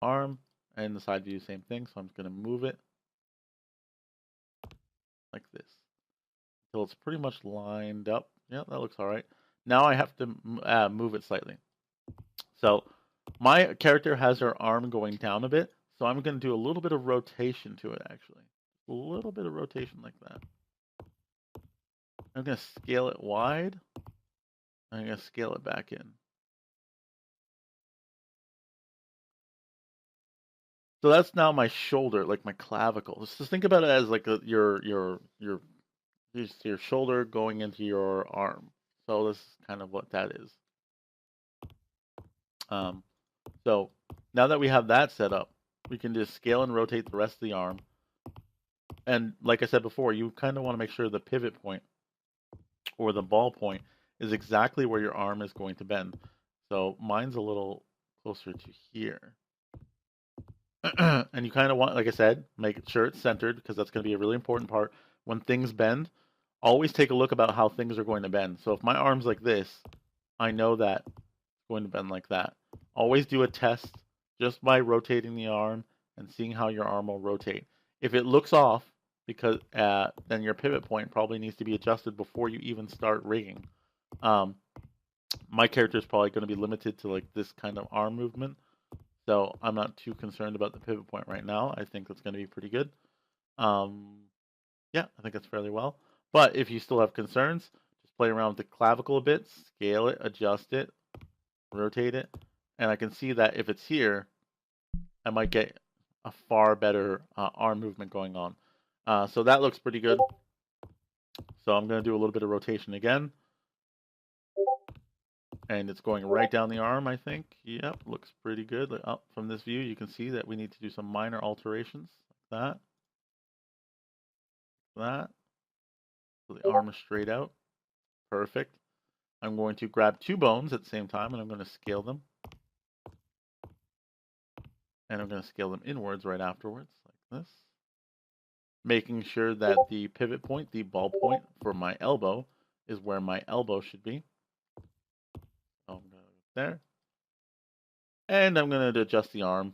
arm, and the side view, same thing. So I'm just going to move it like this until it's pretty much lined up. Yeah, that looks all right. Now I have to move it slightly. So my character has her arm going down a bit, so I'm going to do a little bit of rotation to it, actually. A little bit of rotation like that. I'm going to scale it wide. I'm going to scale it back in. So that's now my shoulder, like my clavicle. Just think about it as like your shoulder going into your arm. So this is kind of what that is. So now that we have that set up, we can just scale and rotate the rest of the arm. And like I said before, you kind of want to make sure the pivot point or the ball point is exactly where your arm is going to bend. So mine's a little closer to here. And you kind of want, like I said, make sure it's centered because that's going to be a really important part. When things bend, always take a look about how things are going to bend. So if my arm's like this, I know that it's going to bend like that. Always do a test just by rotating the arm and seeing how your arm will rotate. If it looks off, because then your pivot point probably needs to be adjusted before you even start rigging. My character is probably going to be limited to like this kind of arm movement. So I'm not too concerned about the pivot point right now. I think that's going to be pretty good. Yeah, I think that's fairly well. But if you still have concerns, just play around with the clavicle a bit, scale it, adjust it, rotate it. And I can see that if it's here, I might get a far better arm movement going on. So that looks pretty good. So I'm going to do a little bit of rotation again. And it's going right down the arm, I think. Yep, looks pretty good. Up from this view, you can see that we need to do some minor alterations like that. That. So the arm is straight out. Perfect. I'm going to grab two bones at the same time, and I'm going to scale them. And I'm going to scale them inwards right afterwards, like this. Making sure that the pivot point, the ball point for my elbow, is where my elbow should be. So I'm going to go there. And I'm going to adjust the arm